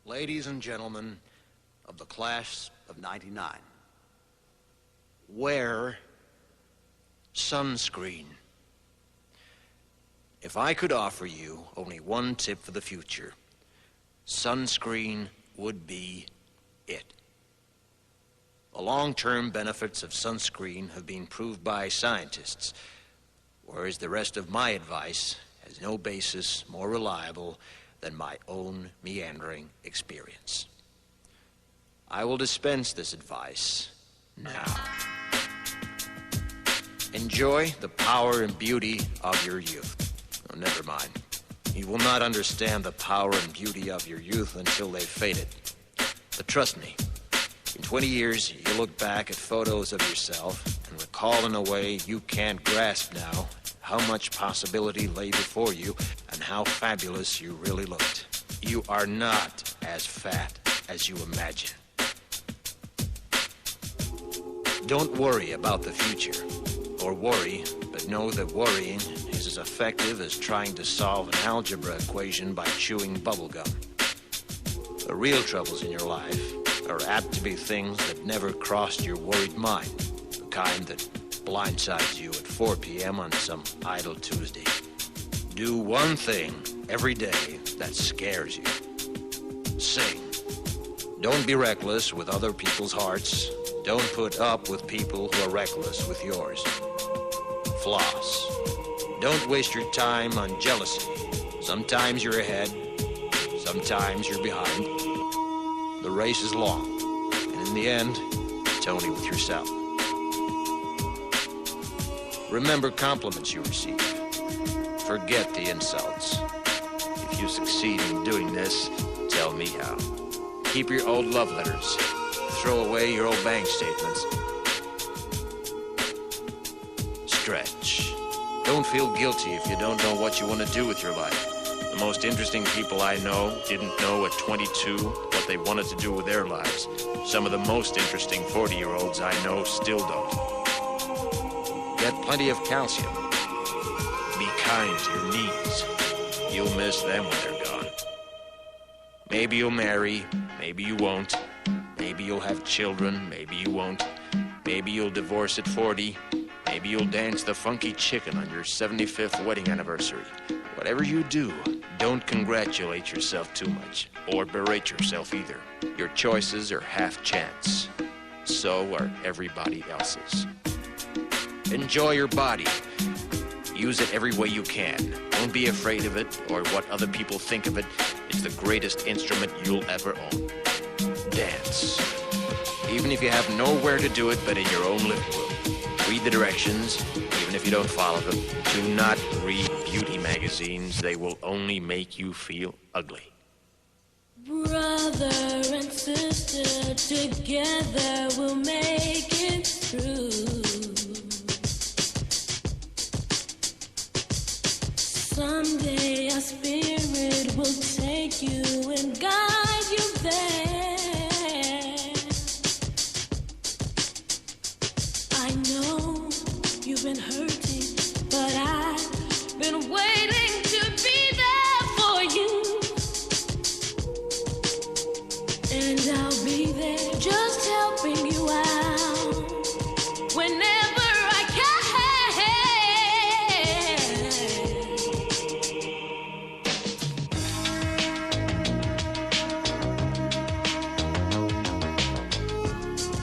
Ladies and gentlemen of the class of 99, wear sunscreen. If I could offer you only one tip for the future, sunscreen would be it. The long-term benefits of sunscreen have been proved by scientists, whereas the rest of my advice has no basis more reliable than my own meandering experience. I will dispense this advice now. Enjoy the power and beauty of your youth. Oh, never mind. You will not understand the power and beauty of your youth until they've faded. But trust me, in 20 years, you'll look back at photos of yourself and recall in a way you can't grasp now how much possibility lay before you and how fabulous you really looked. You are not as fat as you imagine. Don't worry about the future, or worry, but know that worrying is as effective as trying to solve an algebra equation by chewing bubblegum. The real troubles in your life are apt to be things that never crossed your worried mind, the kind that blindsides you at 4 p.m. on some idle Tuesday. Do one thing every day that scares you. Sing. Don't be reckless with other people's hearts. Don't put up with people who are reckless with yours. Floss. Don't waste your time on jealousy. Sometimes you're ahead, sometimes you're behind. The race is long, and in the end, it's only with yourself. Remember compliments you receive. Forget the insults. If you succeed in doing this, tell me how. Keep your old love letters. Throw away your old bank statements. Stretch. Don't feel guilty if you don't know what you want to do with your life. The most interesting people I know didn't know at 22 what they wanted to do with their lives. Some of the most interesting 40-year-olds I know still don't. Get plenty of calcium. Be kind to your knees. You'll miss them when they're gone. Maybe you'll marry, maybe you won't. Maybe you'll have children, maybe you won't. Maybe you'll divorce at 40. Maybe you'll dance the funky chicken on your 75th wedding anniversary. Whatever you do, don't congratulate yourself too much, or berate yourself either. Your choices are half chance. So are everybody else's. Enjoy your body. Use it every way you can. Don't be afraid of it or what other people think of it. It's the greatest instrument you'll ever own. Dance. Even if you have nowhere to do it but in your own living room. Read the directions, even if you don't follow them. Do not read beauty magazines. They will only make you feel ugly. Brother and sister, together we'll make it through. Someday our spirit will take you and guide you there. I know you've been hurting, but I've been waiting to be there for you. And I'll be there just helping you out whenever I can.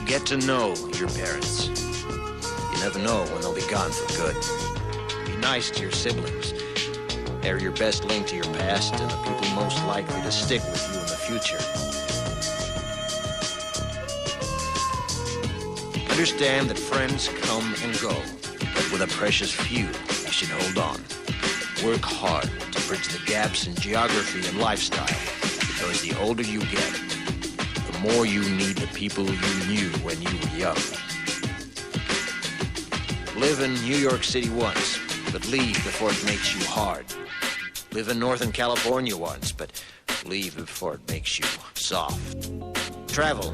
Get to know your parents. You never know when they'll be gone for good. Be nice to your siblings. They're your best link to your past and the people most likely to stick with you in the future. Understand that friends come and go, but with a precious few, you should hold on. Work hard to bridge the gaps in geography and lifestyle, because the older you get, the more you need the people you knew when you were young. Live in New York City once, but leave before it makes you hard. Live in Northern California once, but leave before it makes you soft. Travel.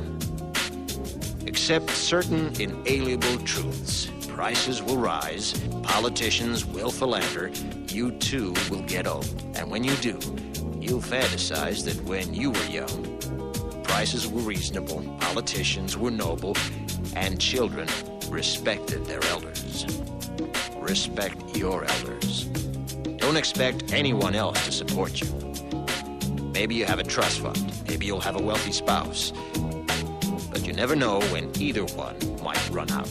Accept certain inalienable truths. Prices will rise, politicians will philander, you too will get old. And when you do, you'll fantasize that when you were young, prices were reasonable, politicians were noble, and children respected their elders. Respect your elders. Don't expect anyone else to support you. Maybe you have a trust fund. Maybe you'll have a wealthy spouse. But you never know when either one might run out.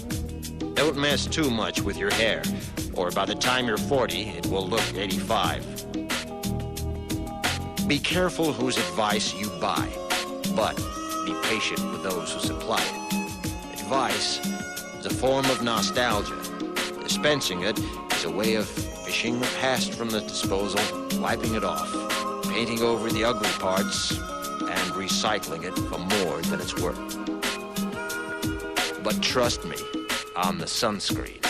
Don't mess too much with your hair, or by the time you're 40, it will look 85. Be careful whose advice you buy, but be patient with those who supply it. Advice is a form of nostalgia. Dispensing it is a way of fishing the past from the disposal, wiping it off, painting over the ugly parts, and recycling it for more than it's worth. But trust me on the sunscreen.